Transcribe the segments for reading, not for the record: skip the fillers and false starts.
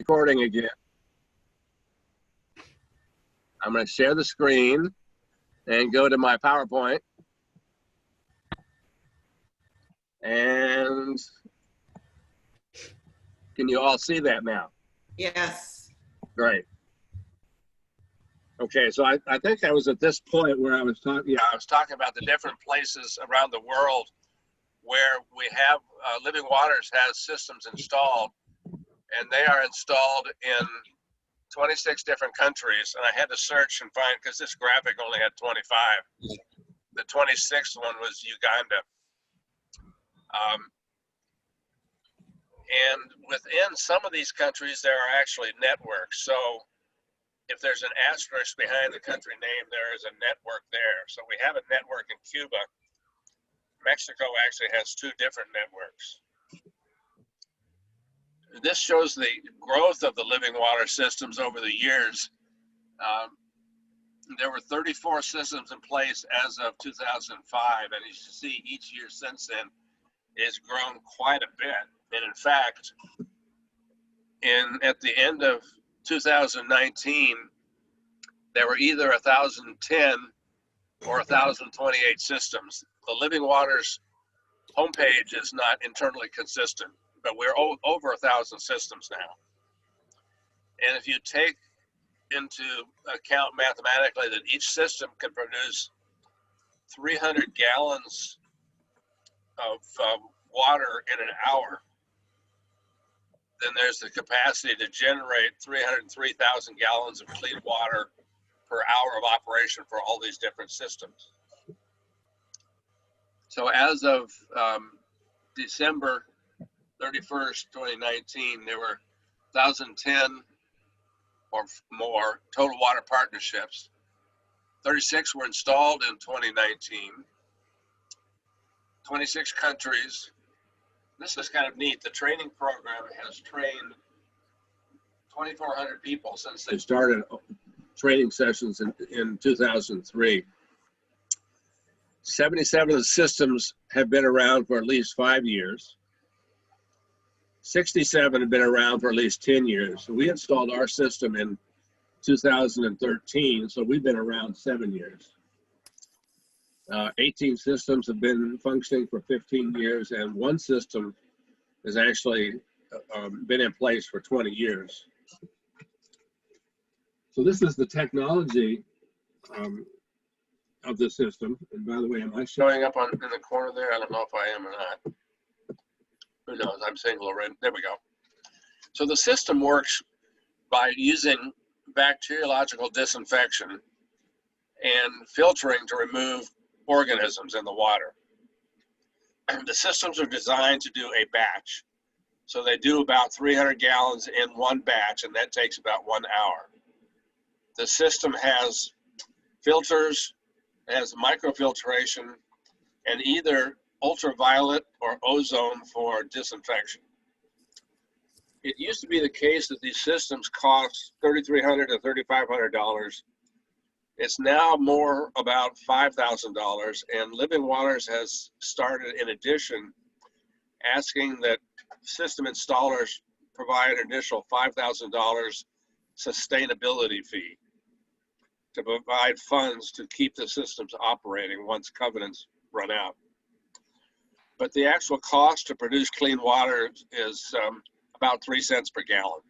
recording again. I'm going to share the screen and go to my PowerPoint. And can you all see that now? Yes. Great. Okay, so I think I was at this point where I was talking about the different places around the world where we have Living Waters has systems installed, and they are installed in 26 different countries. And I had to search and find, because this graphic only had 25. The 26th one was Uganda. And within some of these countries, there are actually networks. So if there's an asterisk behind the country name, there is a network there. So we have a network in Cuba. Mexico actually has 2 different networks. This shows the growth of the living water systems over the years. There were 34 systems in place as of 2005, and as you see, each year since then has grown quite a bit. And in fact, at the end of 2019, there were either 1,010 or 1,028 systems. The Living Waters homepage is not internally consistent, but we're over 1,000 systems now. And if you take into account mathematically that each system can produce 300 gallons of water in an hour, then there's the capacity to generate 303,000 gallons of clean water per hour of operation for all these different systems. So as of December 31st, 2019, there were 1,010 or more total water partnerships. 36 were installed in 2019. 26 countries. This is kind of neat. The training program has trained 2,400 people since they started training sessions in 2003. 77 of the systems have been around for at least 5 years. 67 have been around for at least 10 years. So we installed our system in 2013, so we've been around 7 years. 18 systems have been functioning for 15 years, and 1 system has actually been in place for 20 years. So this is the technology of the system. And by the way, am I showing up in the corner there? I don't know if I am or not. Who knows? I'm seeing a little red. There we go. So the system works by using bacteriological disinfection and filtering to remove organisms in the water. The systems are designed to do a batch. So they do about 300 gallons in one batch, and that takes about 1 hour. The system has filters, has microfiltration, and either ultraviolet or ozone for disinfection. It used to be the case that these systems cost $3,300 to $3,500. It's now more about $5,000, and Living Waters has started, in addition, asking that system installers provide an additional $5,000 sustainability fee to provide funds to keep the systems operating once covenants run out. But the actual cost to produce clean water is about 3 cents per gallon.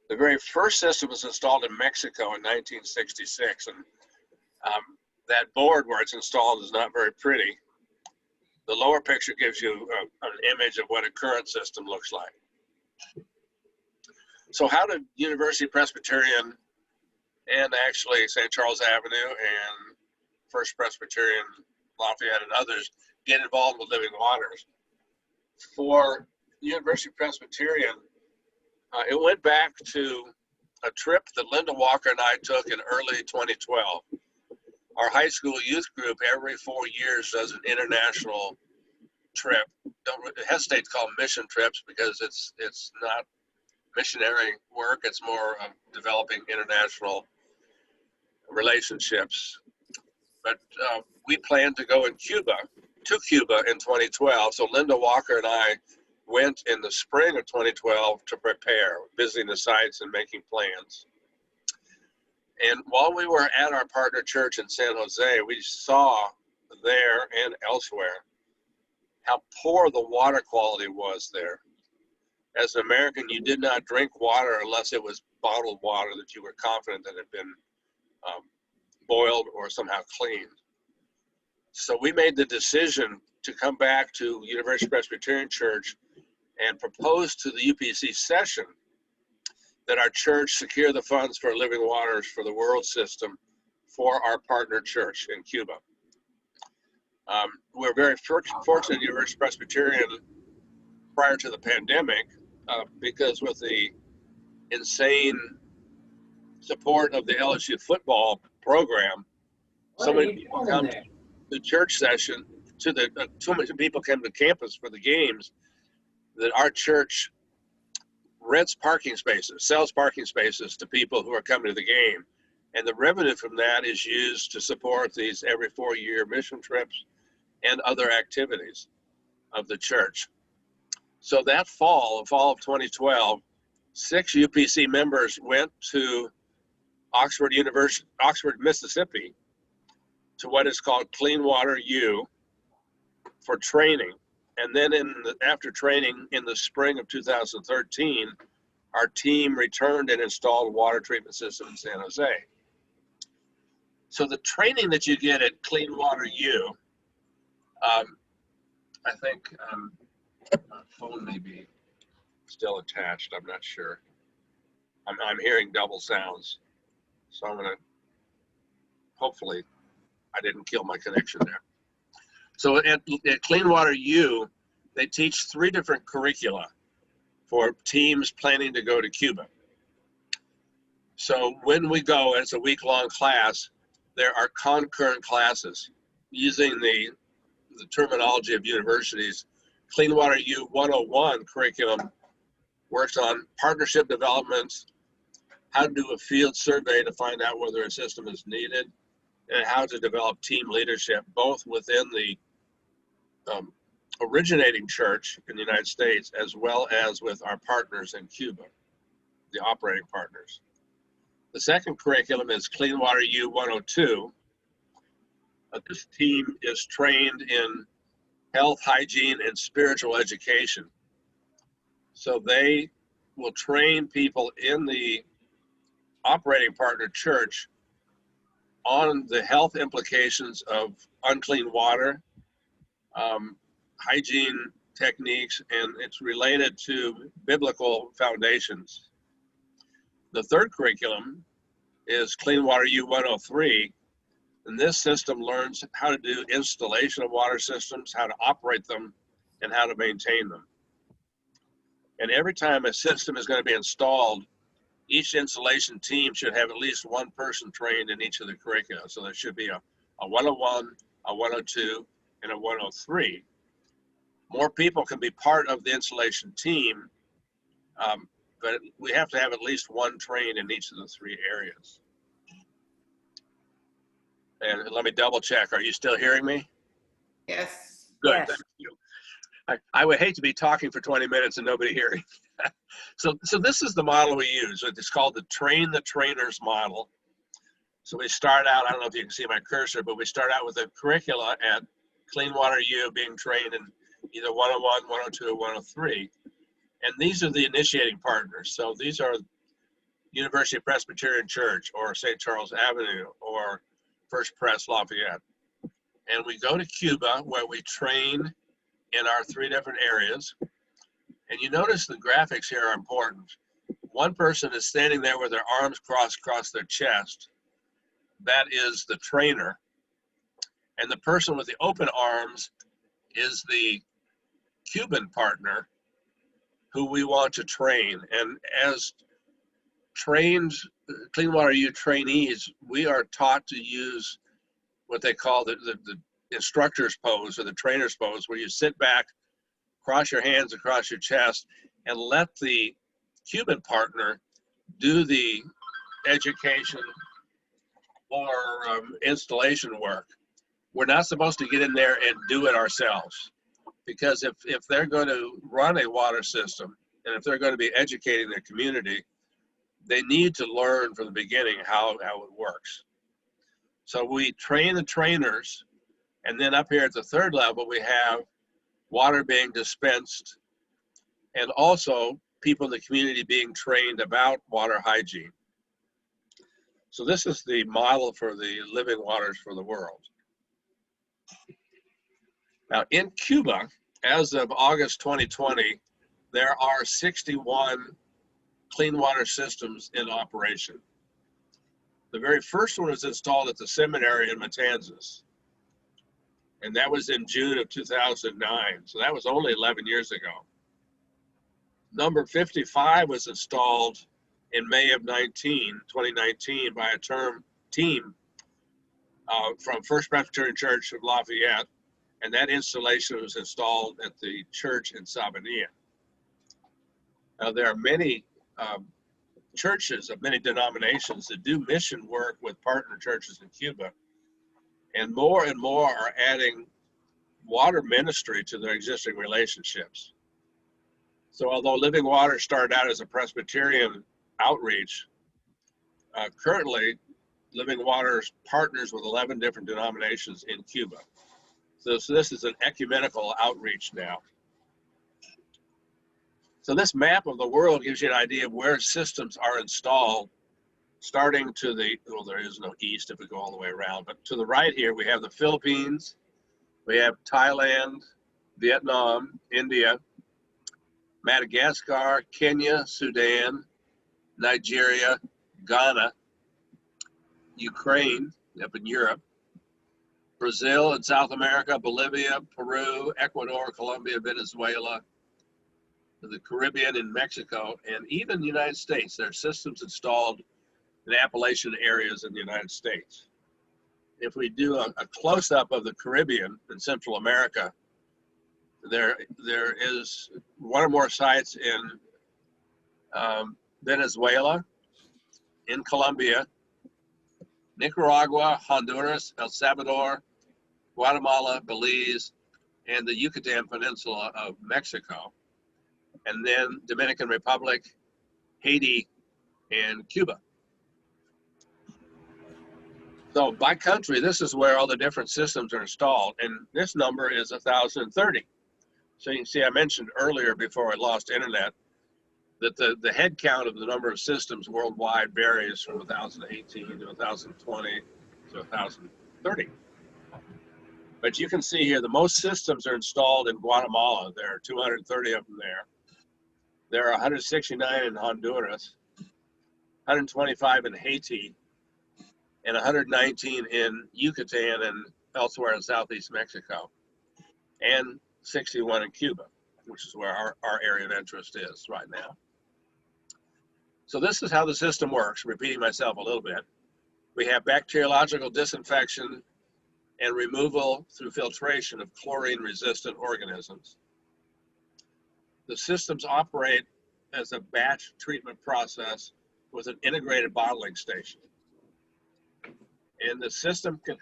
The very first system was installed in Mexico in 1966, and that board where it's installed is not very pretty. The lower picture gives you an image of what a current system looks like. So how did University Presbyterian and actually St. Charles Avenue and First Presbyterian Lafayette and others get involved with Living Waters? For University Presbyterian, it went back to a trip that Linda Walker and I took in early 2012. Our high school youth group every 4 years does an international trip. Don't hesitate to call them mission trips because it's not missionary work. It's more of developing international relationships. But we plan to go to Cuba in 2012. So Linda Walker and I went in the spring of 2012 to prepare, visiting the sites and making plans. And while we were at our partner church in San Jose, we saw there and elsewhere how poor the water quality was there. As an American, you did not drink water unless it was bottled water that you were confident that had been boiled or somehow cleaned. So we made the decision to come back to University Presbyterian Church and propose to the UPC session that our church secure the funds for living waters for the world system for our partner church in Cuba. We're very fortunate at University Presbyterian prior to the pandemic because with the insane support of the LSU football program, so many people come to the church session, so many people came to campus for the games that our church rents parking spaces, sells parking spaces to people who are coming to the game. And the revenue from that is used to support these every 4-year mission trips and other activities of the church. So that fall of 2012, 6 UPC members went to Oxford, Mississippi, to what is called Clean Water U for training. And then after training in the spring of 2013, our team returned and installed a water treatment system in San Jose. So the training that you get at Clean Water U, I think my phone may be still attached, I'm not sure. I'm hearing double sounds. So I'm gonna, hopefully I didn't kill my connection there. So at Clean Water U, they teach 3 different curricula for teams planning to go to Cuba. So when we go, it's a week-long class, there are concurrent classes using the terminology of universities. Clean Water U 101 curriculum works on partnership development, how to do a field survey to find out whether a system is needed, and how to develop team leadership, both within the originating church in the United States, as well as with our partners in Cuba, the operating partners. The second curriculum is Clean Water U 102. This team is trained in health, hygiene, and spiritual education. So they will train people in the operating partner church on the health implications of unclean water, hygiene techniques, and it's related to biblical foundations. The third curriculum is Clean Water U 103, and this system learns how to do installation of water systems, how to operate them, and how to maintain them. And every time a system is going to be installed, each installation team should have at least 1 person trained in each of the curricula. So there should be a 101, a 102, and a 103. More people can be part of the installation team, but we have to have at least 1 trained in each of the 3 areas. And let me double check. Are you still hearing me? Yes. Good. Yes. Thank you. I would hate to be talking for 20 minutes and nobody hearing. So this is the model we use. It's called the Train the Trainers model. So we start out, I don't know if you can see my cursor, but we start out with a curricula at Clean Water U being trained in either 101, 102, or 103. And these are the initiating partners. So these are University Presbyterian Church or St. Charles Avenue or First Pres Lafayette. And we go to Cuba where we train in our 3 different areas. And you notice the graphics here are important. 1 person is standing there with their arms crossed across their chest. That is the trainer. And the person with the open arms is the Cuban partner who we want to train. And as trained Clean Water U trainees, we are taught to use what they call the instructor's pose or the trainer's pose, where you sit back, cross your hands across your chest, and let the Cuban partner do the education or installation work. We're not supposed to get in there and do it ourselves. because if they're going to run a water system and if they're going to be educating their community, they need to learn from the beginning how it works. So we train the trainers, and then up here at the third level, we have water being dispensed and also people in the community being trained about water hygiene. So this is the model for the living waters for the world. Now in Cuba, as of August 2020, there are 61 clean water systems in operation. The very first one was installed at the seminary in Matanzas, and that was in June of 2009, so that was only 11 years ago. Number 55 was installed in May of 2019 by a team from First Presbyterian Church of Lafayette, and that installation was installed at the church in Sabanilla. Now there are many churches of many denominations that do mission work with partner churches in Cuba, and more are adding water ministry to their existing relationships. So although Living Water started out as a Presbyterian outreach, currently Living Water partners with 11 different denominations in Cuba. So this is an ecumenical outreach now. So this map of the world gives you an idea of where systems are installed, starting to the, well, there is no east if we go all the way around, but to the right here, we have the Philippines, we have Thailand, Vietnam, India, Madagascar, Kenya, Sudan, Nigeria, Ghana, Ukraine up in Europe, Brazil and South America, Bolivia, Peru, Ecuador, Colombia, Venezuela, the Caribbean and Mexico, and even the United States. There are systems installed in Appalachian areas in the United States. If we do a close-up of the Caribbean and Central America, there is one or more sites in Venezuela, in Colombia, Nicaragua, Honduras, El Salvador, Guatemala, Belize, and the Yucatan Peninsula of Mexico, and then Dominican Republic, Haiti, and Cuba. So by country, this is where all the different systems are installed, and this number is 1,030. So you can see I mentioned earlier before I lost internet that the head count of the number of systems worldwide varies from 1,018 to 1,020 to 1,030. But you can see here the most systems are installed in Guatemala. There are 230 of them there. There are 169 in Honduras, 125 in Haiti, and 119 in Yucatan and elsewhere in Southeast Mexico, and 61 in Cuba, which is where our area of interest is right now. So this is how the system works, repeating myself a little bit. We have bacteriological disinfection and removal through filtration of chlorine-resistant organisms. The systems operate as a batch treatment process with an integrated bottling station. And the system can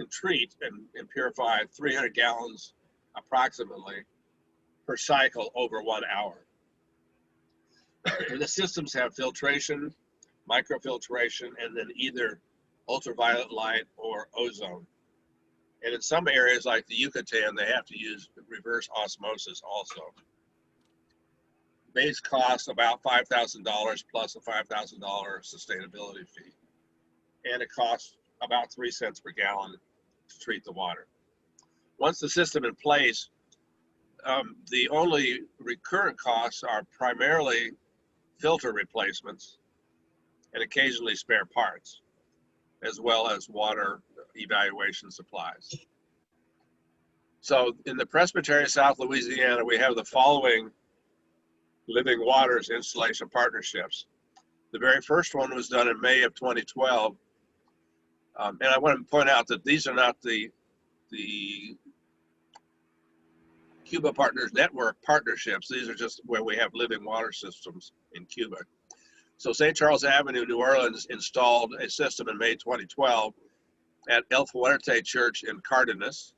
treat and purify 300 gallons approximately per cycle over 1 hour. The systems have filtration, microfiltration, and then either ultraviolet light or ozone. And in some areas like the Yucatan, they have to use reverse osmosis also. Base cost about $5,000 plus a $5,000 sustainability fee. And it costs about 3 cents per gallon to treat the water. Once the system in place, the only recurrent costs are primarily filter replacements and occasionally spare parts, as well as water evaluation supplies. So in the Presbyterian South Louisiana, we have the following Living Waters installation partnerships. The very first one was done in May of 2012. And I want to point out that these are not the Cuba Partners Network partnerships. These are just where we have living water systems in Cuba. So St. Charles Avenue, New Orleans installed a system in May 2012 at El Fuerte Church in Cardenas.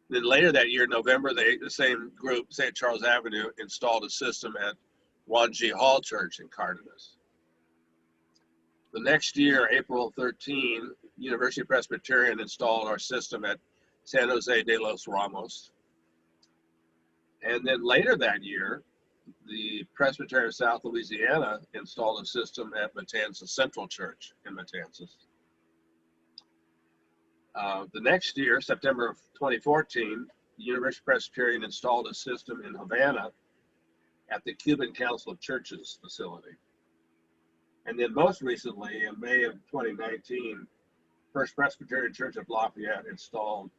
Then later that year, November, the same group, St. Charles Avenue, installed a system at Juan G. Hall Church in Cardenas. The next year, April 13, University Presbyterian installed our system at San Jose de los Ramos. And then later that year, the Presbyterian of South Louisiana installed a system at Matanzas Central Church in Matanzas. The next year, September of 2014, the University Presbyterian installed a system in Havana at the Cuban Council of Churches facility. And then most recently, in May of 2019, First Presbyterian Church of Lafayette installed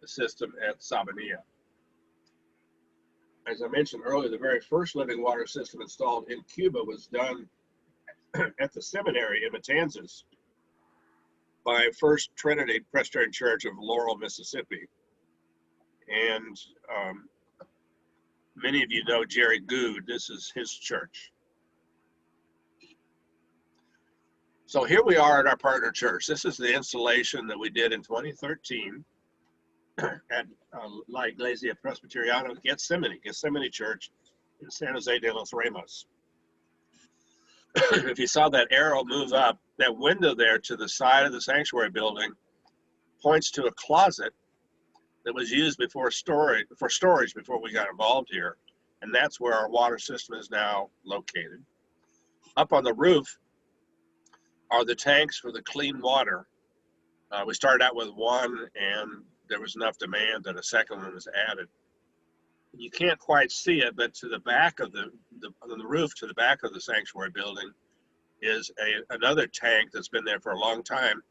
a system at Sabanilla. As I mentioned earlier, the very first living water system installed in Cuba was done at the seminary in Matanzas by First Trinity Presbyterian Church of Laurel, Mississippi. And many of you know Jerry Good. This is his church. So here we are at our partner church. This is the installation that we did in 2013 at La Iglesia Presbyteriana Gethsemane Church in San Jose de los Ramos. If you saw that arrow move up, that window there to the side of the sanctuary building points to a closet that was used for storage before we got involved here. And that's where our water system is now located. Up on the roof are the tanks for the clean water. We started out with one, and there was enough demand that a second one was added. You can't quite see it, but to the back of the roof, to the back of the sanctuary building, is another tank that's been there for a long time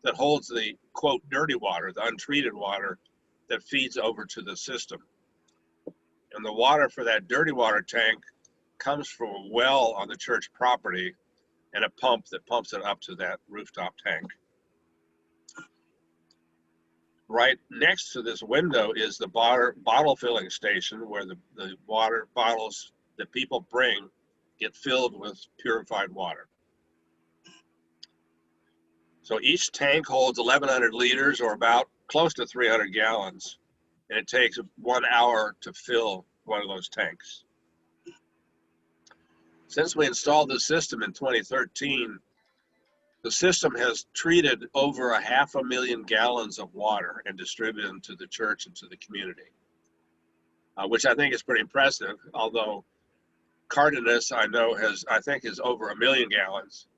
that holds the, quote, dirty water, the untreated water that feeds over to the system. And the water for that dirty water tank comes from a well on the church property and a pump that pumps it up to that rooftop tank. Right next to this window is the bottle filling station where the water bottles that people bring get filled with purified water. So each tank holds 1,100 liters or about close to 300 gallons, and it takes 1 hour to fill one of those tanks. Since we installed this system in 2013, the system has treated over 500,000 gallons of water and distributed them to the church and to the community, which I think is pretty impressive. Although Cardenas, I think is over 1 million gallons.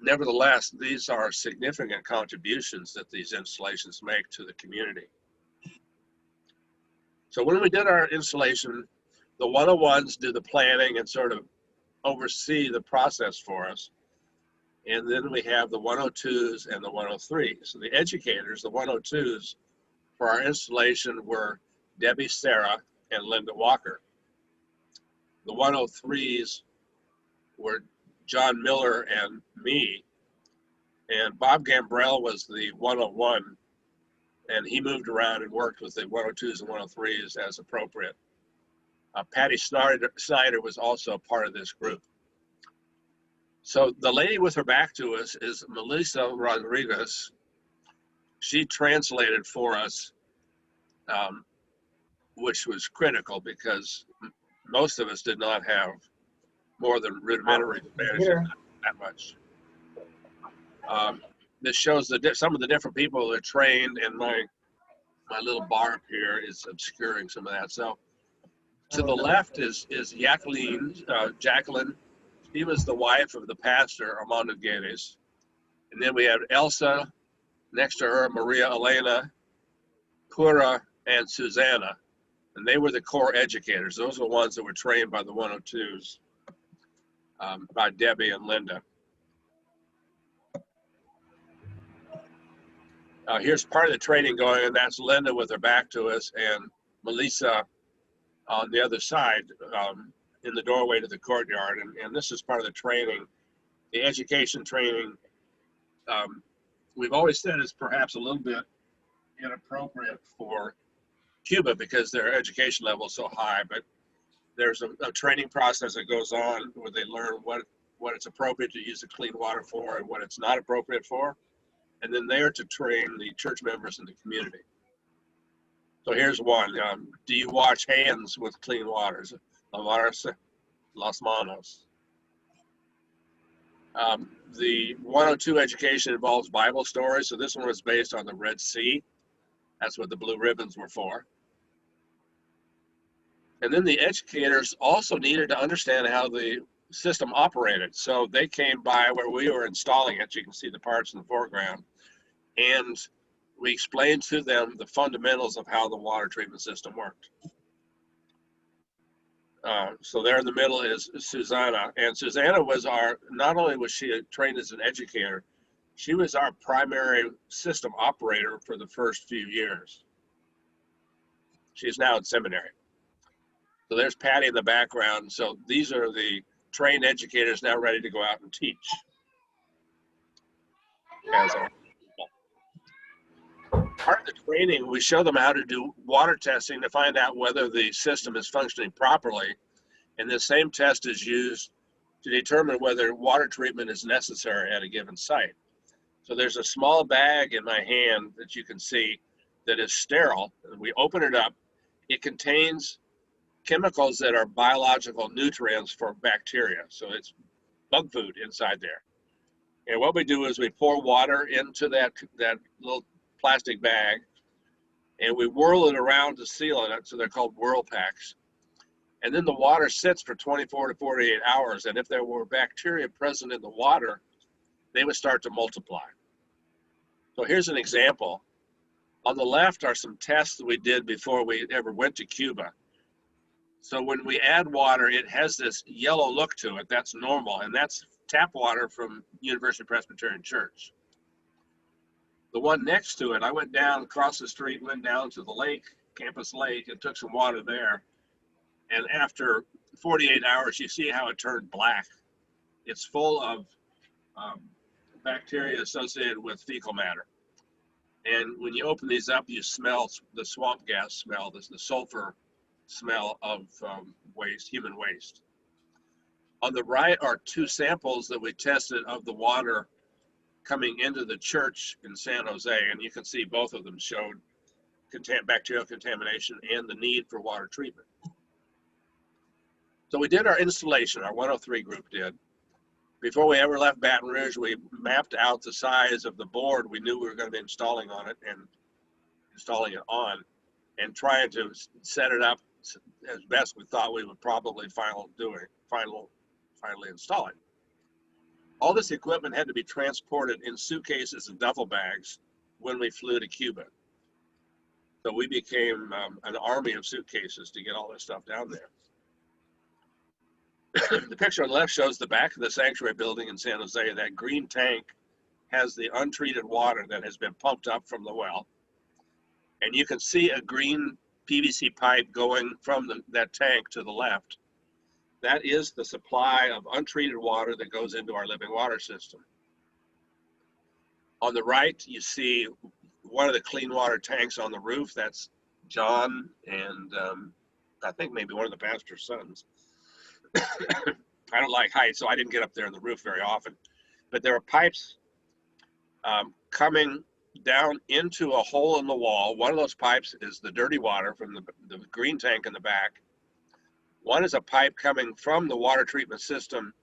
Nevertheless, these are significant contributions that these installations make to the community. So when we did our installation, the 101s do the planning and sort of oversee the process for us. And then we have the 102s and the 103s. So the educators, the 102s for our installation were Debbie Sarah and Linda Walker. The 103s were John Miller and me. And Bob Gambrell was the 101, and he moved around and worked with the 102s and 103s as appropriate. Patty Snyder was also part of this group. So the lady with her back to us is Melissa Rodriguez. She translated for us, which was critical because most of us did not have more than rudimentary Spanish, that much. This shows some of the different people that are trained, and my little bar up here is obscuring some of that. So to the left is Jacqueline. She was the wife of the pastor, Armando Guedes. And then we have Elsa, next to her, Maria Elena, Pura, and Susanna. And they were the core educators. Those were the ones that were trained by the 102s, by Debbie and Linda. Here's part of the training going, and that's Linda with her back to us, and Melissa on the other side in the doorway to the courtyard. And this is part of the training, the education training. We've always said is perhaps a little bit inappropriate for Cuba because their education level is so high, but there's a training process that goes on where they learn what it's appropriate to use the clean water for and what it's not appropriate for. And then they are to train the church members in the community. So here's one. Do you wash hands with clean waters? Lavarse las manos. The 102 education involves Bible stories. So this one was based on the Red Sea. That's what the blue ribbons were for. And then the educators also needed to understand how the system operated. So they came by where we were installing it. You can see the parts in the foreground. And we explained to them the fundamentals of how the water treatment system worked. So there in the middle is Susanna. And Susanna was not only was she trained as an educator, she was our primary system operator for the first few years. She's now in seminary. So there's Patty in the background. So these are the trained educators now ready to go out and teach. Part of the training, we show them how to do water testing to find out whether the system is functioning properly. And the same test is used to determine whether water treatment is necessary at a given site. So there's a small bag in my hand that you can see that is sterile. We open it up. It contains chemicals that are biological nutrients for bacteria. So it's bug food inside there. And what we do is we pour water into that little plastic bag, and we whirl it around to seal it. So they're called whirl packs. And then the water sits for 24 to 48 hours. And if there were bacteria present in the water, they would start to multiply. So here's an example. On the left are some tests that we did before we ever went to Cuba. So when we add water, it has this yellow look to it. That's normal. And that's tap water from University Presbyterian Church. The one next to it, I went down across the street, went down to the lake, Campus Lake, and took some water there. And after 48 hours, you see how it turned black. It's full of bacteria associated with fecal matter. And when you open these up, you smell the swamp gas smell, the sulfur smell of waste, human waste. On the right are two samples that we tested of the water coming into the church in San Jose, and you can see both of them showed bacterial contamination and the need for water treatment. So we did our installation, our 103 group did. Before we ever left Baton Rouge, we mapped out the size of the board we knew we were going to be installing on it and installing it on, and trying to set it up as best we thought we would probably finally install it. All this equipment had to be transported in suitcases and duffel bags when we flew to Cuba. So we became an army of suitcases to get all this stuff down there. The picture on the left shows the back of the sanctuary building in San Jose. That green tank has the untreated water that has been pumped up from the well. And you can see a green PVC pipe going from that tank to the left. That is the supply of untreated water that goes into our living water system. On the right, you see one of the clean water tanks on the roof. That's John and I think maybe one of the pastor's sons. I don't like heights, so I didn't get up there on the roof very often. But there are pipes coming down into a hole in the wall. One of those pipes is the dirty water from the green tank in the back. One is a pipe coming from the water treatment system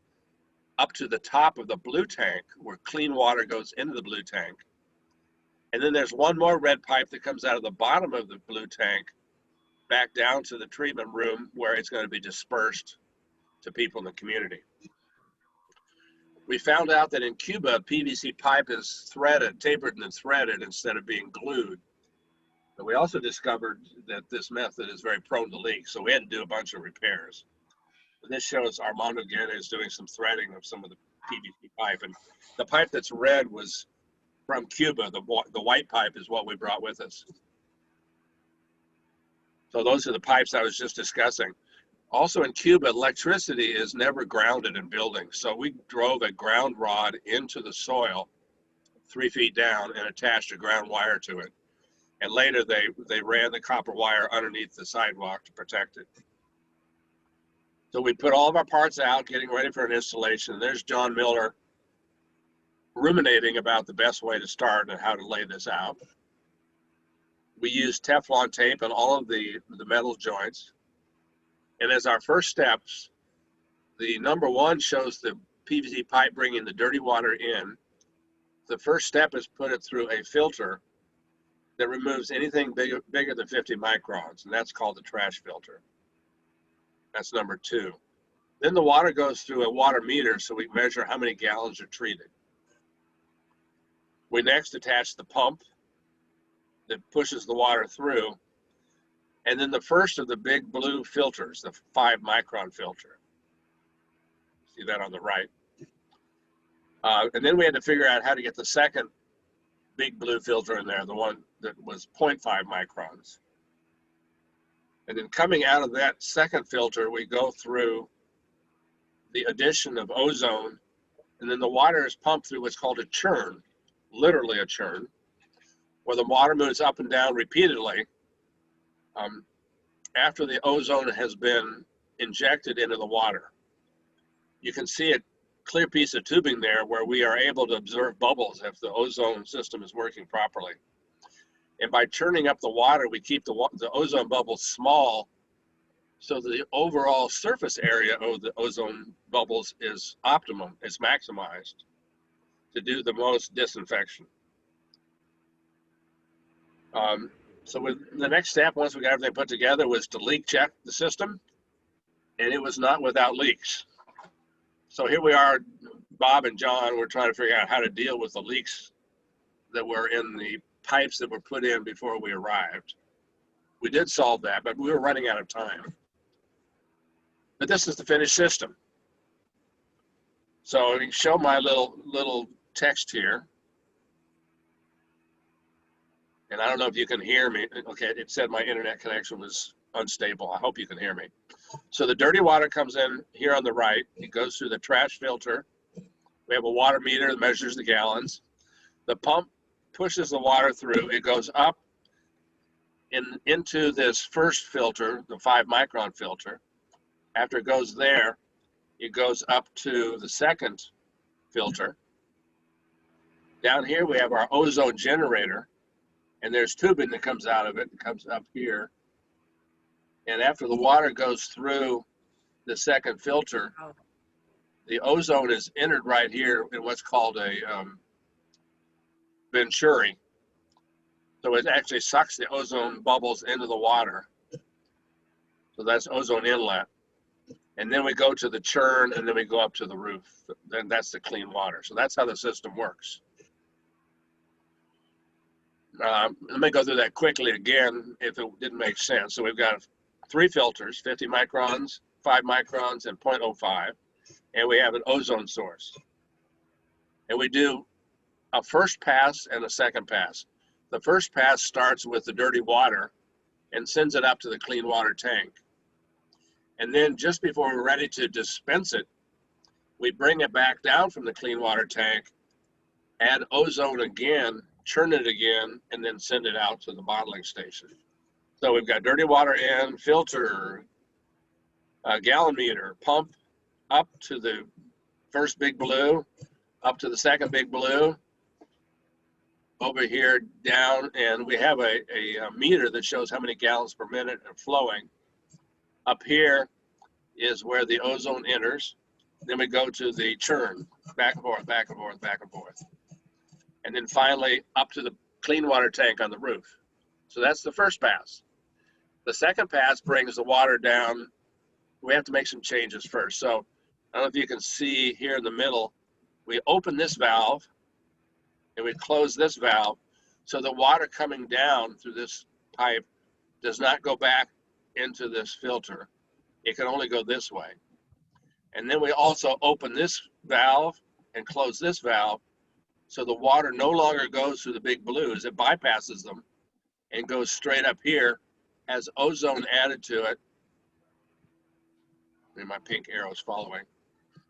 up to the top of the blue tank, where clean water goes into the blue tank. And then there's one more red pipe that comes out of the bottom of the blue tank back down to the treatment room, where it's going to be dispersed to people in the community. We found out that in Cuba, PVC pipe is threaded, tapered and then threaded instead of being glued. But we also discovered that this method is very prone to leaks, so we had to do a bunch of repairs. And this shows Armando Guedes doing some threading of some of the PVC pipe. And the pipe that's red was from Cuba. The white pipe is what we brought with us. So those are the pipes I was just discussing. Also in Cuba, electricity is never grounded in buildings. So we drove a ground rod into the soil 3 feet down and attached a ground wire to it. And later they ran the copper wire underneath the sidewalk to protect it. So we put all of our parts out, getting ready for an installation. And there's John Miller ruminating about the best way to start and how to lay this out. We use Teflon tape on all of the metal joints. And as our first steps, the number one shows the PVC pipe bringing the dirty water in. The first step is put it through a filter that removes anything bigger than 50 microns, and that's called the trash filter. That's number two. Then the water goes through a water meter so we measure how many gallons are treated. We next attach the pump that pushes the water through, and then the first of the big blue filters, the 5 micron filter. See that on the right. And then we had to figure out how to get the second big blue filter in there, the one that was 0.5 microns. And then coming out of that second filter, we go through the addition of ozone, and then the water is pumped through what's called a churn, literally a churn, where the water moves up and down repeatedly after the ozone has been injected into the water. You can see a clear piece of tubing there where we are able to observe bubbles if the ozone system is working properly. And by churning up the water, we keep the ozone bubbles small so the overall surface area of the ozone bubbles is optimum, it's maximized to do the most disinfection. So the next step, once we got everything put together, was to leak check the system, and it was not without leaks. So here we are, Bob and John, we're trying to figure out how to deal with the leaks that were in the pipes that were put in before we arrived. We did solve that, but we were running out of time. But this is the finished system. So I can show my little text here. And I don't know if you can hear me. Okay, it said my internet connection was unstable. I hope you can hear me. So the dirty water comes in here on the right. It goes through the trash filter. We have a water meter that measures the gallons. The pump pushes the water through. It goes up into this first filter, the 5 micron filter. After it goes there, it goes up to the second filter. Down here we have our ozone generator, and there's tubing that comes out of it. It comes up here. And after the water goes through the second filter, the ozone is entered right here in what's called a venturi. So it actually sucks the ozone bubbles into the water. So that's ozone inlet. And then we go to the churn, and then we go up to the roof. Then that's the clean water. So that's how the system works. Let me go through that quickly again if it didn't make sense. So we've got 3 filters, 50 microns, 5 microns, and 0.05. And we have an ozone source. And we do a first pass and a second pass. The first pass starts with the dirty water and sends it up to the clean water tank. And then just before we're ready to dispense it, we bring it back down from the clean water tank, add ozone again, churn it again, and then send it out to the bottling station. So we've got dirty water in, filter, gallon meter, pump up to the first big blue, up to the second big blue, over here down, and we have a meter that shows how many gallons per minute are flowing. Up here is where the ozone enters. Then we go to the churn, back and forth, back and forth, back and forth. And then finally up to the clean water tank on the roof. So that's the first pass. The second pass brings the water down. We have to make some changes first. So I don't know if you can see here in the middle, we open this valve and we close this valve so the water coming down through this pipe does not go back into this filter. It can only go this way. And then we also open this valve and close this valve so the water no longer goes through the big blues. It bypasses them and goes straight up here, has ozone added to it. And my pink arrow's following.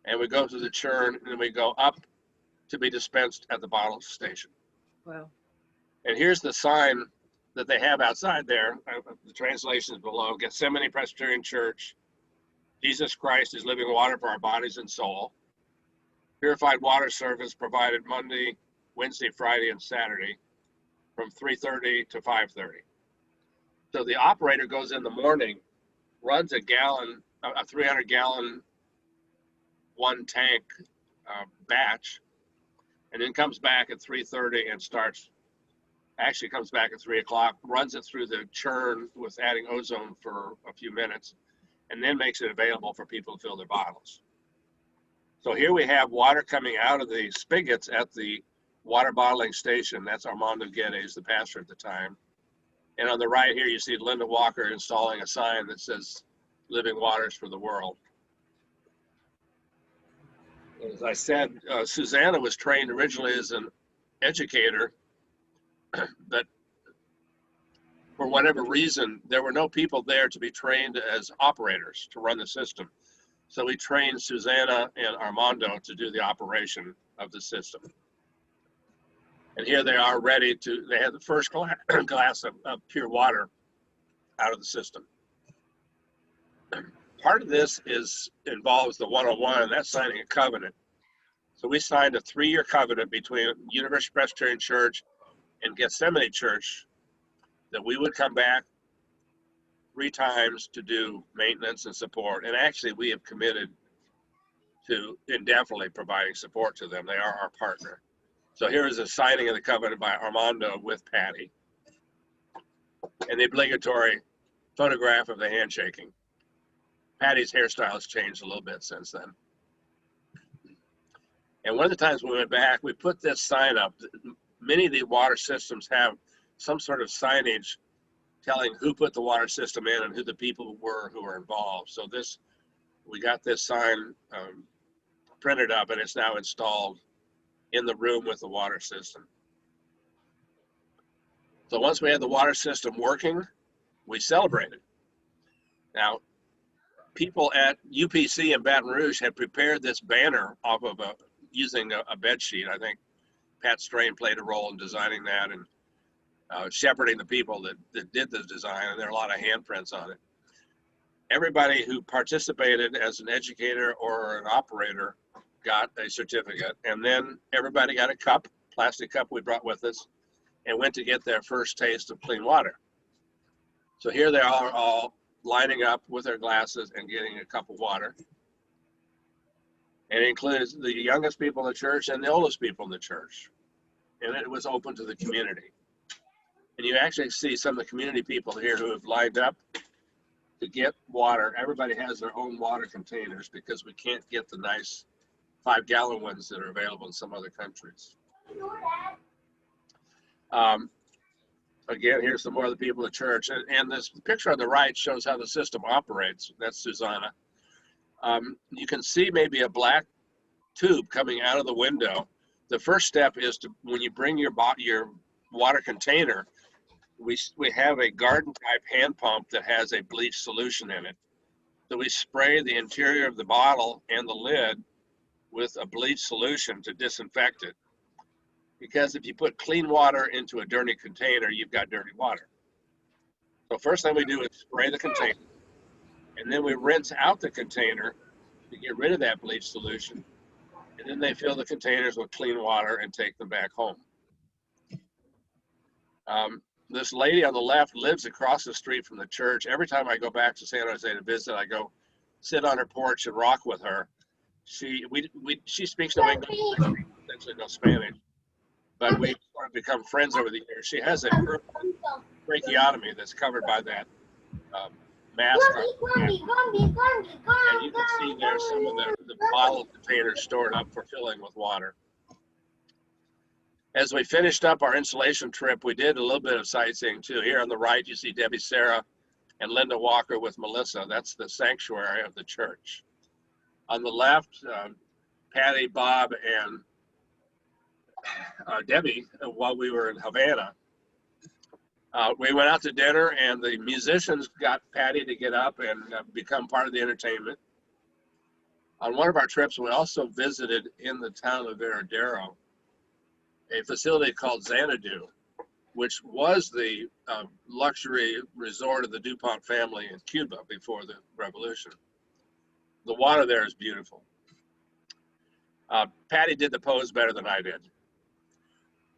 And we go through the churn, and then we go up to be dispensed at the bottle station. Wow. And here's the sign that they have outside there. The translation is below. Gethsemane Presbyterian Church. Jesus Christ is living water for our bodies and soul. Purified water service provided Monday, Wednesday, Friday, and Saturday from 3:30 to 5:30. So the operator goes in the morning, runs a 300-gallon one tank batch, and then comes back at 3:30 and actually comes back at 3 o'clock, runs it through the churn with adding ozone for a few minutes, and then makes it available for people to fill their bottles. So here we have water coming out of the spigots at the water bottling station. That's Armando Guedes, the pastor at the time. And on the right here, you see Linda Walker installing a sign that says Living Waters for the World. As I said, Susanna was trained originally as an educator, but for whatever reason, there were no people there to be trained as operators to run the system. So we trained Susanna and Armando to do the operation of the system. And here they are ready to, they had the first glass of pure water out of the system. Part of this involves the 101, and that's signing a covenant. So we signed a 3-year covenant between University Presbyterian Church and Gethsemane Church that we would come back 3 times to do maintenance and support. And actually, we have committed to indefinitely providing support to them. They are our partner. So here is a signing of the covenant by Armando with Patty, and the obligatory photograph of the handshaking. Patty's hairstyle has changed a little bit since then. And one of the times we went back, we put this sign up. Many of the water systems have some sort of signage telling who put the water system in and who the people were who were involved. So we got this sign printed up, and it's now installed in the room with the water system. So once we had the water system working, we celebrated. Now, people at UPC in Baton Rouge had prepared this banner off of using a bed sheet. I think Pat Strain played a role in designing that and shepherding the people that did the design, and there are a lot of handprints on it. Everybody who participated as an educator or an operator got a certificate, and then everybody got a cup, plastic cup we brought with us, and went to get their first taste of clean water. So here they are all lining up with their glasses and getting a cup of water. And it includes the youngest people in the church and the oldest people in the church. And it was open to the community. And you actually see some of the community people here who have lined up to get water. Everybody has their own water containers because we can't get the nice 5-gallon ones that are available in some other countries. Again, here's some more of the people in the church. And this picture on the right shows how the system operates. That's Susanna. You can see maybe a black tube coming out of the window. The first step is to, when you bring your water container, we have a garden type hand pump that has a bleach solution in it. So we spray the interior of the bottle and the lid with a bleach solution to disinfect it. Because if you put clean water into a dirty container, you've got dirty water. So first thing we do is spray the container, and then we rinse out the container to get rid of that bleach solution. And then they fill the containers with clean water and take them back home. This lady on the left lives across the street from the church. Every time I go back to San Jose to visit, I go sit on her porch and rock with her. She speaks no English, essentially no Spanish, but we've sort of become friends over the years. She has a tracheotomy that's covered by that mask. And you can see there's some of the bottle containers stored up for filling with water. As we finished up our installation trip, we did a little bit of sightseeing too. Here on the right, you see Debbie Sarah and Linda Walker with Melissa. That's the sanctuary of the church. On the left, Patty, Bob, and Debbie, while we were in Havana. We went out to dinner, and the musicians got Patty to get up and become part of the entertainment. On one of our trips, we also visited in the town of Veradero a facility called Xanadu, which was the luxury resort of the DuPont family in Cuba before the revolution. The water there is beautiful. Patty did the pose better than I did.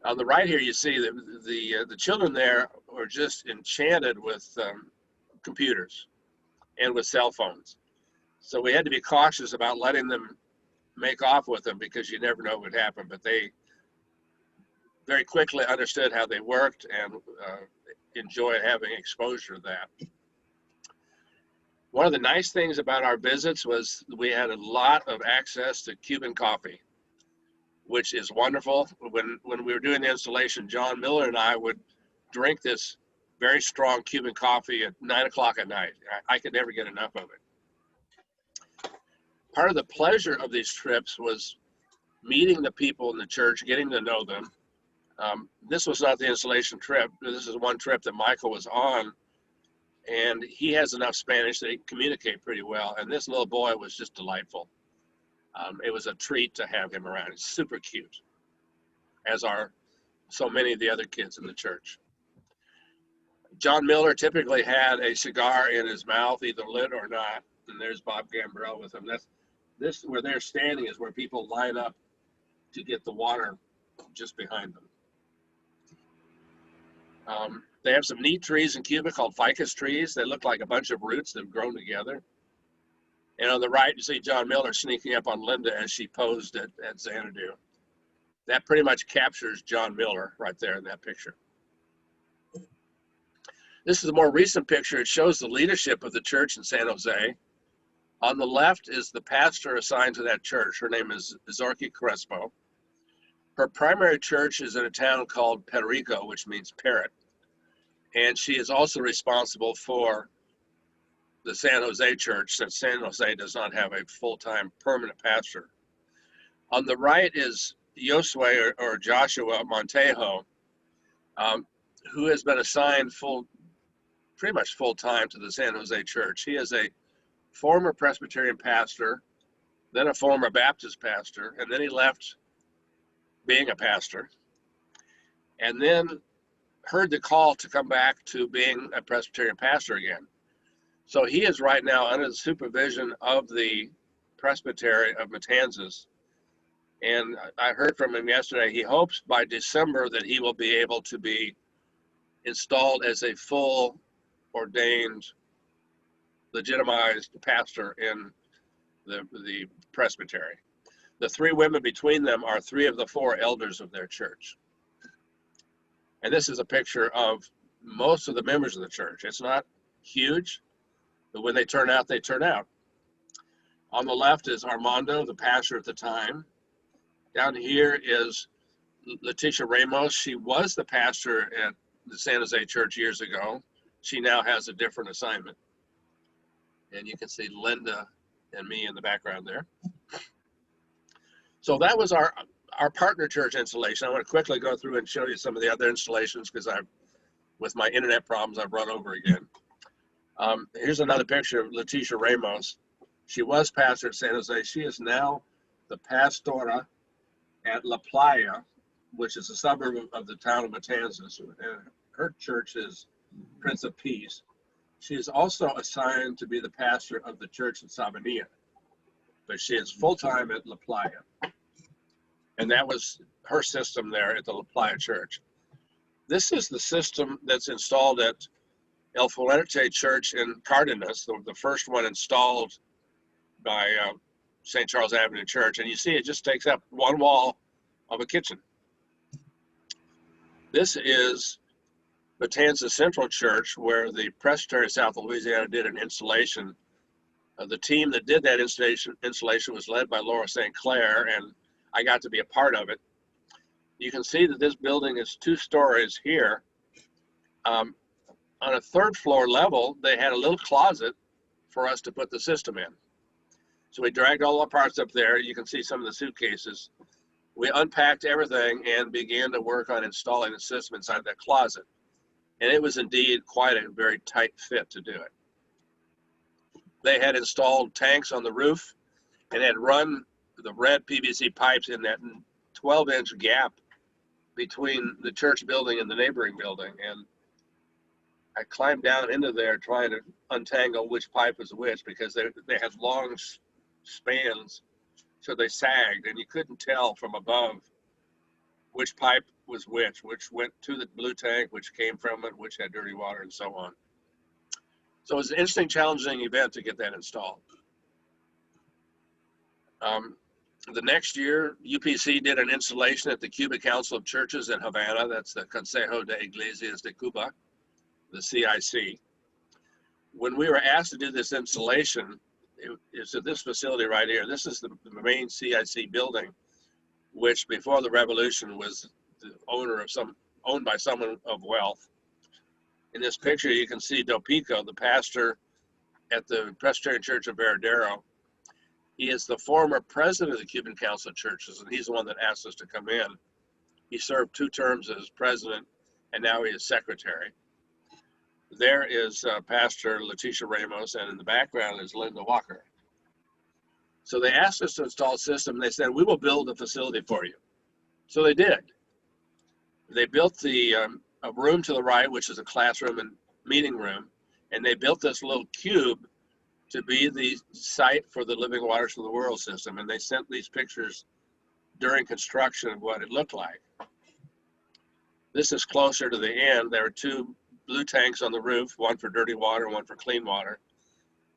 On the right here, you see that the children there were just enchanted with computers and with cell phones. So we had to be cautious about letting them make off with them because you never know what would happen. But they very quickly understood how they worked and enjoyed having exposure to that. One of the nice things about our visits was we had a lot of access to Cuban coffee, which is wonderful. When we were doing the installation, John Miller and I would drink this very strong Cuban coffee at 9 o'clock at night. I could never get enough of it. Part of the pleasure of these trips was meeting the people in the church, getting to know them. This was not the installation trip. This is one trip that Michael was on, and he has enough Spanish that he can communicate pretty well. And this little boy was just delightful. It was a treat to have him around. He's super cute, as are so many of the other kids in the church. John Miller typically had a cigar in his mouth, either lit or not. And there's Bob Gambrell with him. This where they're standing is where people line up to get the water just behind them. They have some neat trees in Cuba called ficus trees. They look like a bunch of roots that have grown together. And on the right, you see John Miller sneaking up on Linda as she posed at Xanadu. That pretty much captures John Miller right there in that picture. This is a more recent picture. It shows the leadership of the church in San Jose. On the left is the pastor assigned to that church. Her name is Zorki Crespo. Her primary church is in a town called Perico, which means parrot. And she is also responsible for the San Jose church, since San Jose does not have a full-time permanent pastor. On the right is Josue or Joshua Montejo, who has been assigned pretty much full-time to the San Jose church. He is a former Presbyterian pastor, then a former Baptist pastor, and then he left being a pastor, and then heard the call to come back to being a Presbyterian pastor again. So he is right now under the supervision of the Presbytery of Matanzas. And I heard from him yesterday, he hopes by December that he will be able to be installed as a full ordained, legitimized pastor in the Presbytery. The three women between them are three of the four elders of their church. And this is a picture of most of the members of the church. It's not huge, but when they turn out, they turn out. On the left is Armando, the pastor at the time. Down here is Leticia Ramos. She was the pastor at the San Jose church years ago. She now has a different assignment. And you can see Linda and me in the background there. So that was our partner church installation. I want to quickly go through and show you some of the other installations because with my internet problems, I've run over again. Here's another picture of Leticia Ramos. She was pastor at San Jose. She is now the pastora at La Playa, which is a suburb of the town of Matanzas. And her church is Prince of Peace. She is also assigned to be the pastor of the church in Sabanilla, but she is full-time at La Playa. And that was her system there at the La Playa church. This is the system that's installed at El Fuerte Church in Cardenas, the first one installed by St. Charles Avenue Church. And you see it just takes up one wall of a kitchen. This is Matanzas Central Church, where the Presbytery of South Louisiana did an installation. The team that did that installation was led by Laura St. Clair, and I got to be a part of it. You can see that this building is 2 stories here. On a 3rd floor level, they had a little closet for us to put the system in. So we dragged all our parts up there. You can see some of the suitcases. We unpacked everything and began to work on installing the system inside that closet. And it was indeed quite a very tight fit to do it. They had installed tanks on the roof and had run the red PVC pipes in that 12-inch gap between the church building and the neighboring building. And I climbed down into there trying to untangle which pipe was which, because they had long spans, so they sagged and you couldn't tell from above which pipe was which went to the blue tank, which came from it, which had dirty water, and so on. So it was an interesting, challenging event to get that installed. The next year, UPC did an installation at the Cuba Council of Churches in Havana. That's the Consejo de Iglesias de Cuba, the CIC. When we were asked to do this installation, it's at this facility right here. This is the main CIC building, which before the revolution was the owned by someone of wealth. In this picture, you can see Dopico, the pastor at the Presbyterian Church of Veradero. He is the former president of the Cuban Council of Churches, and he's the one that asked us to come in. He served 2 terms as president, and now he is secretary. There is Pastor Leticia Ramos, and in the background is Linda Walker. So they asked us to install a system, and they said, we will build a facility for you. So they did. They built a room to the right, which is a classroom and meeting room, and they built this little cube to be the site for the Living Waters for the World system. And they sent these pictures during construction of what it looked like. This is closer to the end. There are 2 blue tanks on the roof, one for dirty water, one for clean water.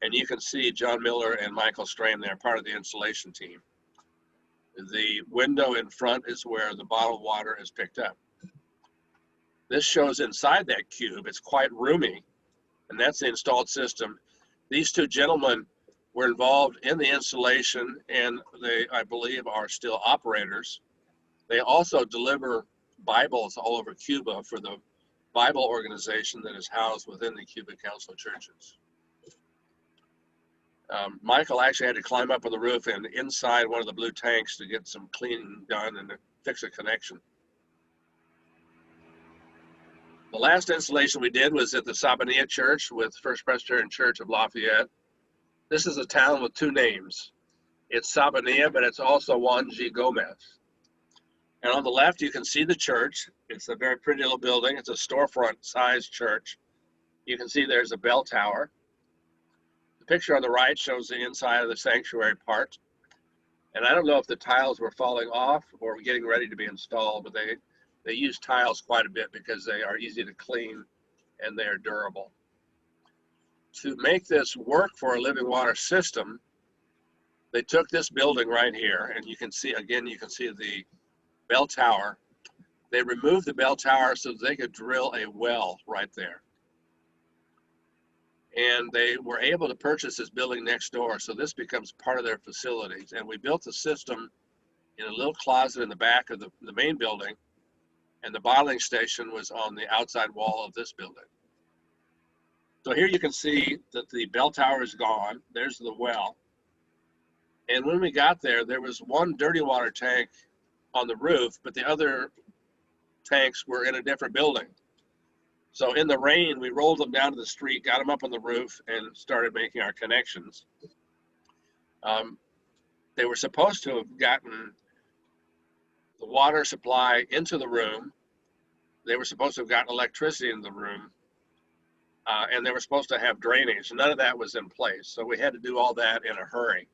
And you can see John Miller and Michael Strain there, part of the installation team. The window in front is where the bottled water is picked up. This shows inside that cube. It's quite roomy, and that's the installed system. These 2 gentlemen were involved in the installation, and they, I believe, are still operators. They also deliver Bibles all over Cuba for the Bible organization that is housed within the Cuban Council of Churches. Michael actually had to climb up on the roof and inside one of the blue tanks to get some cleaning done and to fix a connection. The last installation we did was at the Sabanilla Church with First Presbyterian Church of Lafayette. This is a town with 2 names. It's Sabanilla, but it's also Juan G. Gomez. And on the left, you can see the church. It's a very pretty little building. It's a storefront-sized church. You can see there's a bell tower. The picture on the right shows the inside of the sanctuary part. And I don't know if the tiles were falling off or getting ready to be installed, but they use tiles quite a bit because they are easy to clean and they are durable. To make this work for a living water system, they took this building right here, and you can see, again, you can see the bell tower. They removed the bell tower so they could drill a well right there. And they were able to purchase this building next door, so this becomes part of their facilities. And we built the system in a little closet in the back of the main building, and the bottling station was on the outside wall of this building. So here you can see that the bell tower is gone. There's the well. And when we got there, there was 1 dirty water tank on the roof, but the other tanks were in a different building. So in the rain, we rolled them down to the street, got them up on the roof, and started making our connections. They were supposed to have gotten the water supply into the room. They were supposed to have gotten electricity in the room, and they were supposed to have drainage. None of that was in place, so we had to do all that in a hurry.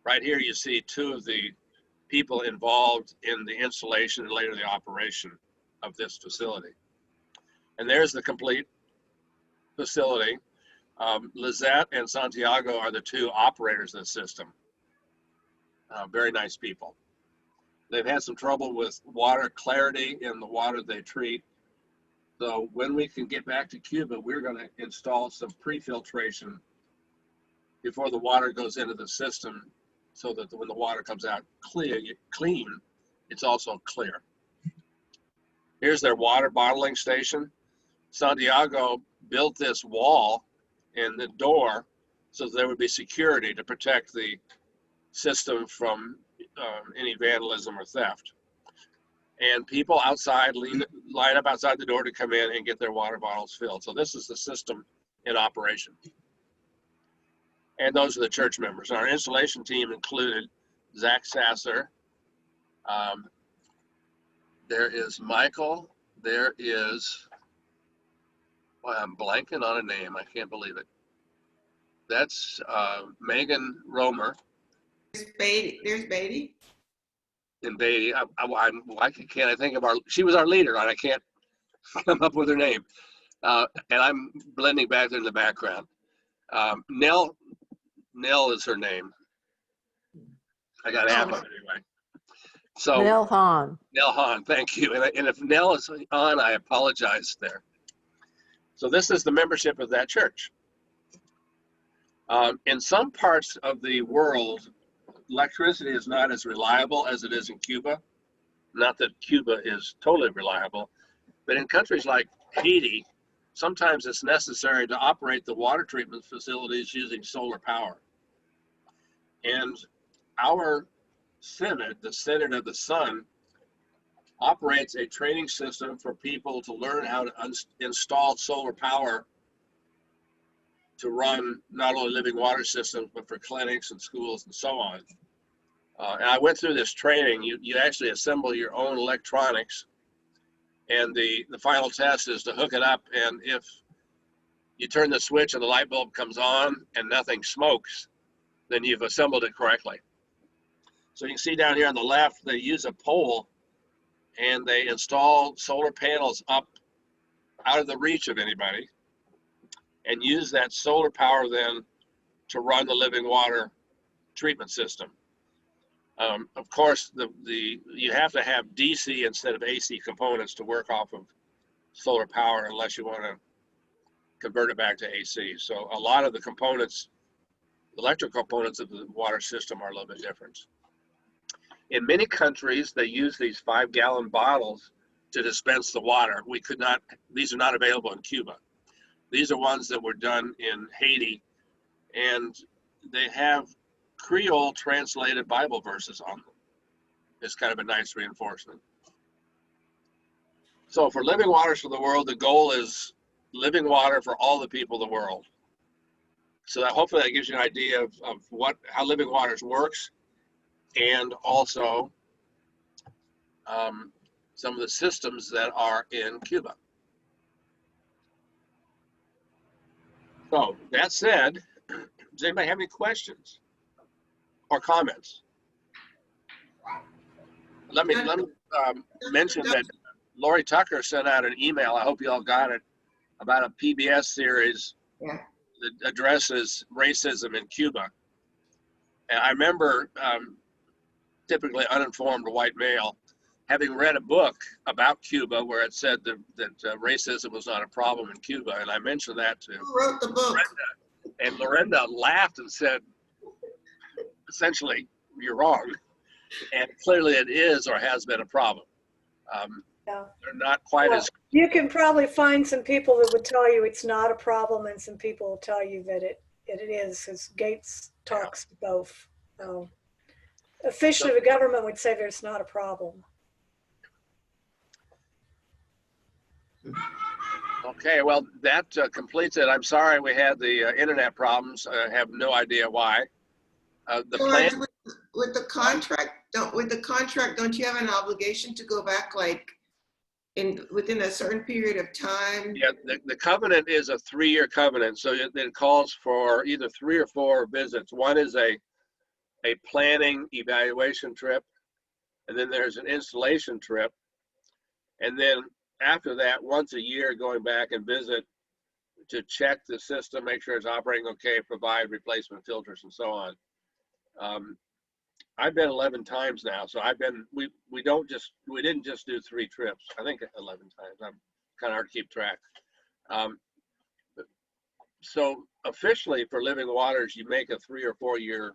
Right here you see 2 of the people involved in the installation and later the operation of this facility. And there's the complete facility. Lizette and Santiago are the 2 operators of the system. Very nice people. They've had some trouble with water clarity in the water they treat. So when we can get back to Cuba, we're going to install some pre-filtration before the water goes into the system so that when the water comes out clean, it's also clear. Here's their water bottling station. Santiago built this wall and the door so there would be security to protect the system from any vandalism or theft. And people outside line up outside the door to come in and get their water bottles filled. So this is the system in operation. And those are the church members. Our installation team included Zach Sasser. There is Michael. There is, well, I'm blanking on a name. I can't believe it. That's Megan Romer. There's Beatty. And why can't I think of she was our leader, and I can't come up with her name. And I'm blending back there in the background. Nell is her name. I got half of it anyway. So Nell Hahn. Nell Hahn, thank you. And if Nell is on, I apologize there. So this is the membership of that church. In some parts of the world, electricity is not as reliable as it is in Cuba. Not that Cuba is totally reliable, but in countries like Haiti, sometimes it's necessary to operate the water treatment facilities using solar power. And our Synod, the Synod of the Sun, operates a training system for people to learn how to install solar power to run not only living water systems, but for clinics and schools and so on. And I went through this training. You actually assemble your own electronics, and the final test is to hook it up, and if you turn the switch and the light bulb comes on and nothing smokes, then you've assembled it correctly. So you can see down here on the left, they use a pole and they install solar panels up out of the reach of anybody and use that solar power then to run the living water treatment system. Of course, you have to have DC instead of AC components to work off of solar power unless you want to convert it back to AC. So a lot of the components, electrical components of the water system are a little bit different. In many countries, they use these 5-gallon bottles to dispense the water. These are not available in Cuba. These are ones that were done in Haiti, and they have Creole translated Bible verses on them. It's kind of a nice reinforcement. So for Living Waters for the World, the goal is living water for all the people of the world. So that hopefully that gives you an idea of how Living Waters works, and also some of the systems that are in Cuba. So that said, does anybody have any questions or comments? Let me mention that Lori Tucker sent out an email, I hope you all got it, about a PBS series that addresses racism in Cuba. And I remember, typically uninformed white male, having read a book about Cuba where it said that racism was not a problem in Cuba. And I mentioned that to Who wrote the book? Lorenda. And Lorenda laughed and said, essentially, you're wrong. And clearly it is or has been a problem. Yeah. They're not quite as... You can probably find some people that would tell you it's not a problem, and some people will tell you that it is, because Gates talks to both. Officially, the government would say there's not a problem. Okay, well, that completes it. I'm sorry we had the internet problems. I have no idea why. The plan with the contract, don't you have an obligation to go back like within a certain period of time? Yeah, the covenant is a 3-year covenant, so it calls for either 3 or 4 visits. One is a planning evaluation trip, and then there's an installation trip, and then after that, once a year, going back and visit to check the system, make sure it's operating okay, provide replacement filters and so on. I've been 11 times now, so we didn't just do 3 trips. I think 11 times. I'm kind of hard to keep track. So officially for Living Waters, you make a 3 or 4 year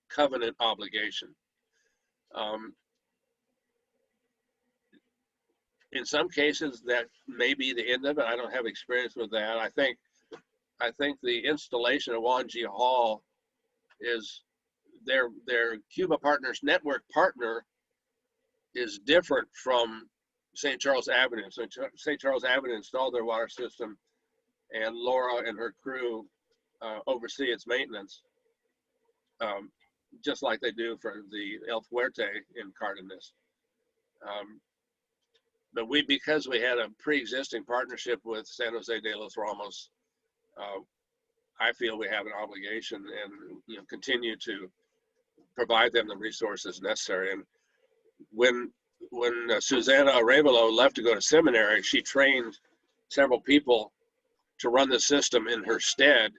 covenant obligation. In some cases, that may be the end of it. I don't have experience with that. I think the installation of Wanji Hall is their Cuba Partners Network partner is different from St. Charles Avenue. So St. Charles Avenue installed their water system, and Laura and her crew oversee its maintenance, just like they do for the El Fuerte in Cardenas. But because we had a pre-existing partnership with San Jose de los Ramos, I feel we have an obligation and continue to provide them the resources necessary. And when Susanna Arevalo left to go to seminary, she trained several people to run the system in her stead.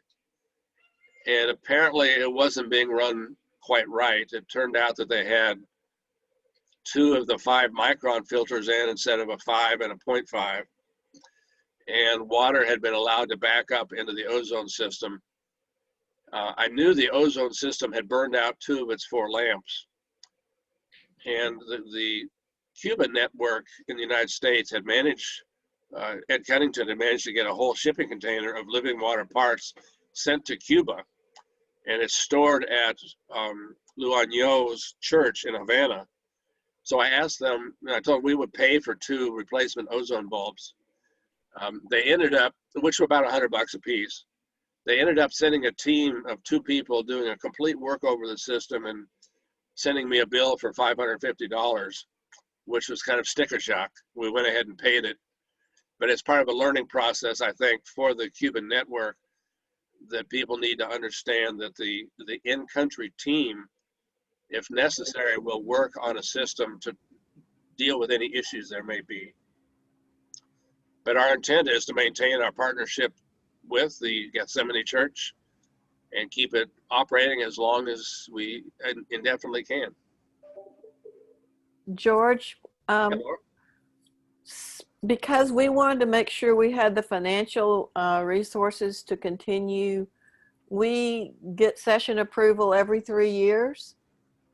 And apparently it wasn't being run quite right. It turned out that they had 2 of the 5 micron filters in instead of a 5 and a 0.5. And water had been allowed to back up into the ozone system. I knew the ozone system had burned out 2 of its 4 lamps. And the Cuba network in the United States had managed, Ed Cunnington had managed to get a whole shipping container of living water parts sent to Cuba. And it's stored at Luano's church in Havana. So I asked them, and I told them we would pay for 2 replacement ozone bulbs. They ended up, which were about $100 a piece. They ended up sending a team of 2 people doing a complete work over the system and sending me a bill for $550, which was kind of sticker shock. We went ahead and paid it. But it's part of a learning process, I think, for the Cuban network, that people need to understand that the in-country team, if necessary, will work on a system to deal with any issues there may be. But our intent is to maintain our partnership with the Gethsemane Church and keep it operating as long as we indefinitely can. George, because we wanted to make sure we had the financial resources to continue, we get session approval every 3 years.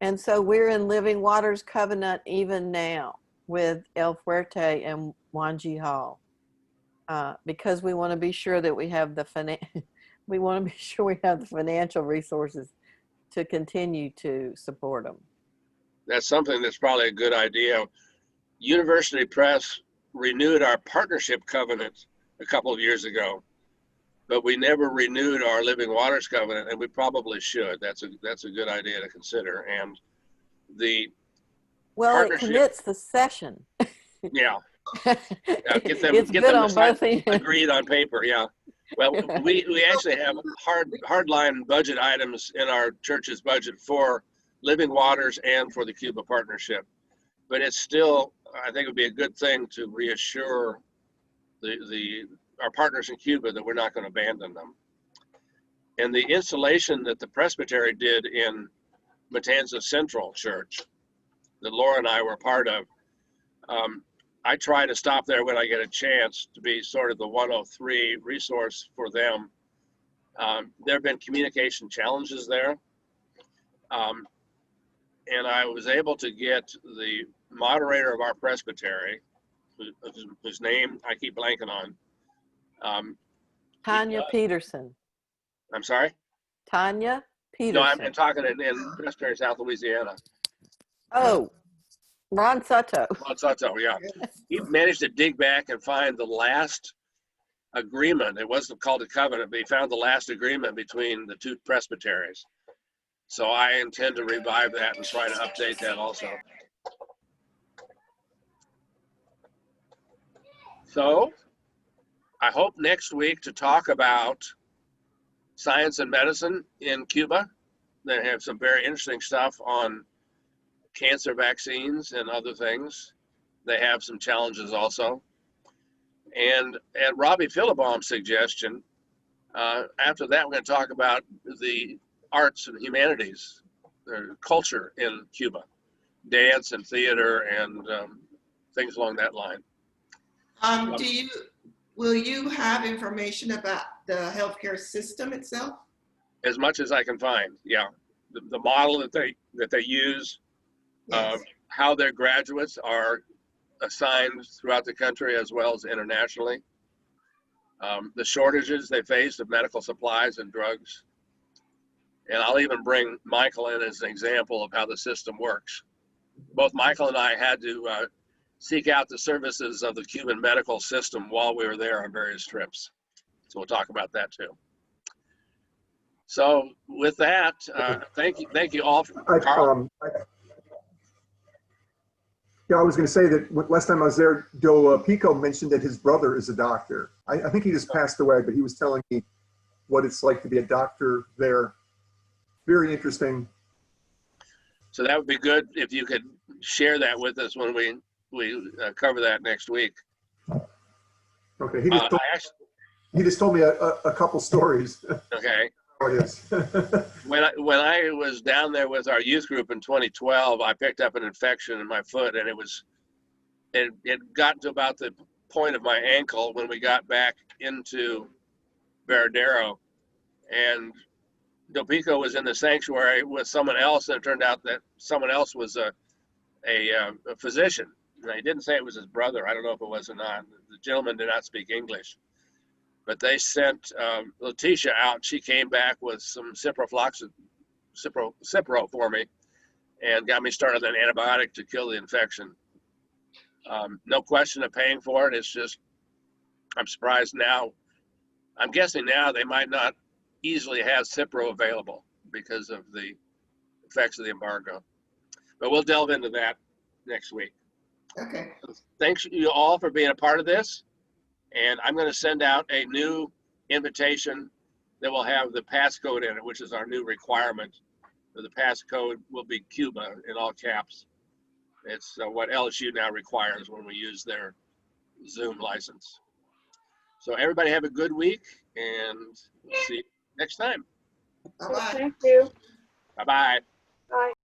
And so we're in Living Waters Covenant even now with El Fuerte and Wanji Hall, because we want to be sure that we have the financial resources to continue to support them. That's something that's probably a good idea. University Press renewed our partnership covenant a couple of years ago, but we never renewed our Living Waters covenant, and we probably should. That's a good idea to consider. And the it commits the session. Yeah. Get them agreed on paper. Yeah. Well, we actually have hardline budget items in our church's budget for Living Waters and for the Cuba partnership, but it's still, I think it would be a good thing to reassure our partners in Cuba that we're not going to abandon them. And the installation that the presbytery did in Matanzas Central Church, that Laura and I were part of, I try to stop there when I get a chance to be sort of the 103 resource for them. There have been communication challenges there. And I was able to get the moderator of our presbytery, whose name I keep blanking on. Tanya Peterson. I'm sorry? Tanya Peterson. No, I've been talking in Presbytery, South Louisiana. Oh, Ron Sutto. Ron Sutto, yeah. He managed to dig back and find the last agreement. It wasn't called a covenant, but he found the last agreement between the 2 presbyteries. So I intend to revive that and try to update that also. So I hope next week to talk about science and medicine in Cuba. They have some very interesting stuff on cancer vaccines and other things. They have some challenges also. And at Robbie Philibom's suggestion, after that, we're going to talk about the arts and humanities, culture in Cuba, dance and theater and things along that line. Will you have information about the healthcare system itself? As much as I can find, yeah. The model that they use, Yes. how their graduates are assigned throughout the country as well as internationally, the shortages they face of medical supplies and drugs. And I'll even bring Michael in as an example of how the system works. Both Michael and I had to seek out the services of the Cuban medical system while we were there on various trips. So we'll talk about that too. So with that, thank you all. Carl? Yeah, I was going to say that last time I was there, Joe Pico mentioned that his brother is a doctor. I think he just passed away, but he was telling me what it's like to be a doctor there. Very interesting. So that would be good if you could share that with us when we cover that next week. Okay, I actually, he just told me a couple stories. okay. How it is. When I was down there with our youth group in 2012, I picked up an infection in my foot, and it got to about the point of my ankle when we got back into Veradero, and Dopico was in the sanctuary with someone else, and it turned out that someone else was a physician. And I didn't say it was his brother. I don't know if it was or not. The gentleman did not speak English, but they sent Letitia out. She came back with some Cipro for me, and got me started on an antibiotic to kill the infection. No question of paying for it. It's just, I'm surprised now. I'm guessing now they might not easily have Cipro available because of the effects of the embargo. But we'll delve into that next week. Okay. Thanks you all for being a part of this. And I'm going to send out a new invitation that will have the passcode in it, which is our new requirement. The passcode will be Cuba in all caps. It's what LSU now requires when we use their Zoom license. So everybody have a good week, and we'll see you next time. Bye-bye. Thank you. Bye-bye. Bye.